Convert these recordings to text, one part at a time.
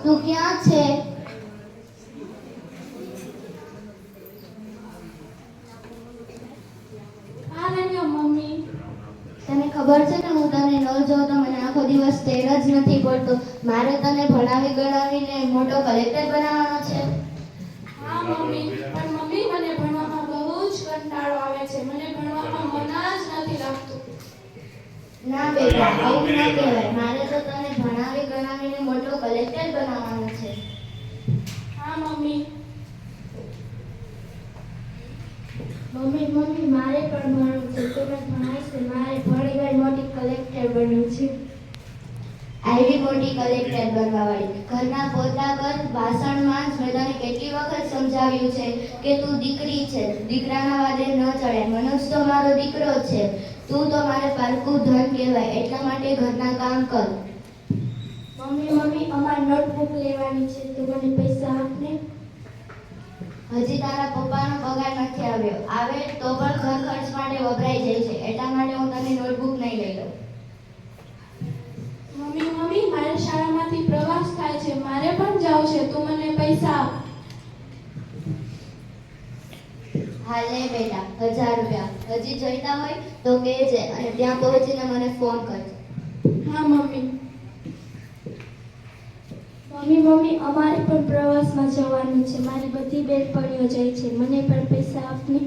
તું ક્યાં છે? આ રહ્યો મમ્મી. તને ખબર છે કે હું તને ન જોઉં તો મને આખો દિવસ તેર જ નથી પડતો. મારે તને ભણાવી ગણાવીને મોટો કલેક્ટર બનાવવાનો છે. હા મમ્મી, પણ મમ્મી મને ભણવામાં બહુ જ કંટાળો આવે છે. મને ભણવામાં મન જ નથી લાગતું. ના બેટા, આવું ન કહેવાય. મારે તો તને ભણાવી ગણાવીને મોટો કલેક્ટર બનાવવાનો છે. હા મમ્મી. મમ્મી મારે પણ ભણવું છે. તમે ભણાવીશ ને મારે ભણી ગઈ મોટી કલેક્ટર બનવું છે. આવી મોટી કલેક્ટર બનવાવાળી ઘરના પોતા કર, વાસણ માંજ. મેં તને કેટલી વખત સમજાવ્યું છે કે તું દીકરી છે, દીકરાના વાદે ન ચડે. મનોજ તો મારો દીકરો છે. તું તો મારે પારકું ધન કહેવાય. એટલા માટે ઘરના કામ કર. મમ્મી અમારે નોટબુક લેવાની છે, તો મને પૈસા આપને. હજી તારા પપ્પાનો પગાર નથી આવ્યો. આવે તો પણ ઘર ખર્ચ માટે વપરાઈ જાય છે. એટલા માટે હું તને નોટબુક નહીં લઈ લઉં. મમ્મી મારે શાળામાંથી પ્રવાસ થાય છે. મારે પણ જાવું છે. તું મને પૈસા આપ. હા લે બેટા, 1000 રૂપિયા. હજી જોઈતા હોય તો કહેજે અને ત્યાં પહોંચીને મને ફોન કરજે. હા મમ્મી. મમ્મી અમારે પણ પ્રવાસમાં જવાનું છે. મારી બધી બેનપણીઓ જાય છે. મને પણ પૈસા આપને.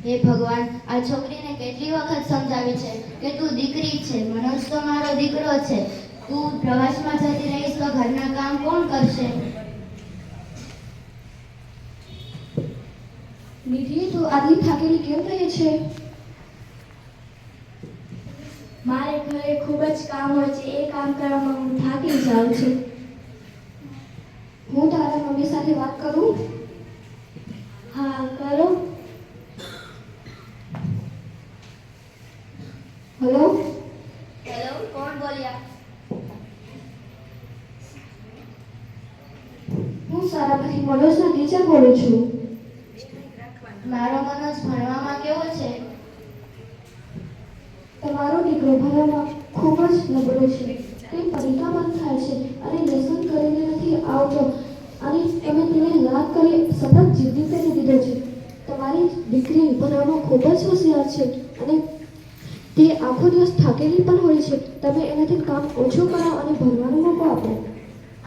હે ભગવાન, આ છોકરીને કેટલી વખત સમજાવી છે કે તું દીકરી છે. મનોજ તો મારો દીકરો છે. તું પ્રવાસમાં જતી રહીશ તો ઘરના કામ કોણ કરશે? નિધિ, તું આટલી થાકેલી કેમ રહે છે? મારે ઘરે ખૂબ જ કામ હોય છે. એ કામ કરવામાં હું થાકી જાઉં છું. હું તારા મમ્મી સાથે વાત કરું? હા કરો. હેલો, કોણ બોલ્યા? હું સારાભાઈ મનોજના ટીચર બોલું છું. મારો મનોજ ભણવામાં કેવો છે? તમારો દીકરો ભણવામાં ખૂબ જ નબળો છે. તે પરીક્ષા બંધ થાય છે અને લેસન કરીને નથી આવતો, અને તમે તેને યાદ કરી સતત જિદ્દી કરી દીધો છે. તમારી દીકરી ભણવામાં ખૂબ જ હોશિયાર છે અને તે આખો દિવસ થાકેલી પણ હોય છે. તમે એનાથી કામ ઓછું કરાવો અને ભણવાનું મોકો આપો.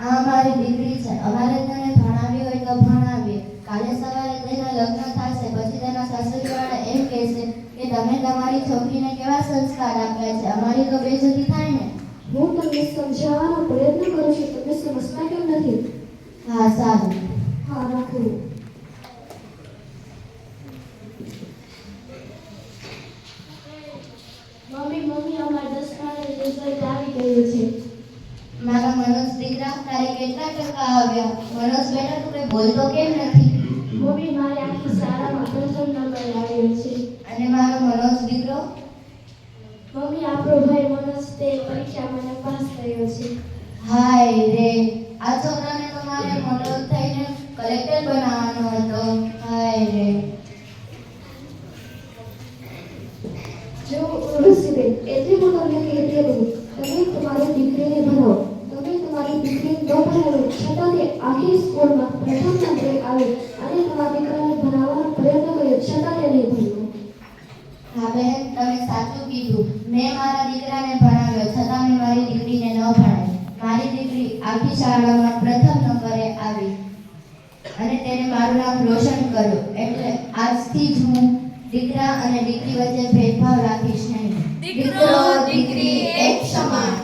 આ મારી દીકરી છે. અમારે તને ભણાવી હોય તો ભણાવીએ. કાલે સવારે તેના લગ્ન થશે, પછી તેના સાસરીવાળા એમ કહેશે કે તમે તમારી છોકરીને કેવા સંસ્કાર આપ્યા છે. અમારી તો બેઇજ્જતી થાય ને. હું તમને સમજાવવાનો પ્રયત્ન કરું છું, તમે સમજતા કેમ નથી? હા સારું. હા રાખું. મમ્મી અમારા 10માનું રિઝલ્ટ આવી ગયું છે. મારા મનોજ દીકરા, તારે કેટલા ટકા આવ્યા? મનોજ બેટા, તું કઈ બોલતો કેમ નથી? મમ્મી મારે આખી શાળામાં પ્રથમ નંબર આવ્યો છે. અને મારો મનોજ દીકરો? મમ્મી આપણો ભાઈ મનોજ તે પરીક્ષામાં પાસ થયો છે. હાય રે, આ છોકરાને તો મારે મોટો થઈને કલેક્ટર બનાવવાનો હતો. હાય રે. જો ઋષિબેન, એટલે હું તમને કહેતી હતી, તમે તમારી દીકરીને ભણાવો. તમે તમારી દીકરીને ન ભણાવો છતાં તે આખી સ્કૂલમાં પ્રથમ નંબરે આવે, અને તમારા દીકરાને ભણાવવાનો પ્રયત્ન કર્યો છતાં તે નહીં ભણ્યો. હા બહેન, તમે સાચું કીધું. મેં મારા દીકરાને ભણાવ્યો છતાં મેં મારી દીકરીને ન ભણાવી. મારી દીકરી આખી શાળામાં પ્રથમ નંબરે આવી અને તેને મારું નામ રોશન કર્યું. એટલે આજથી જ હું દીકરા અને દીકરી વચ્ચે ભેદભાવ રાખીશ નહીં. દીકરો દીકરી એક સમાન.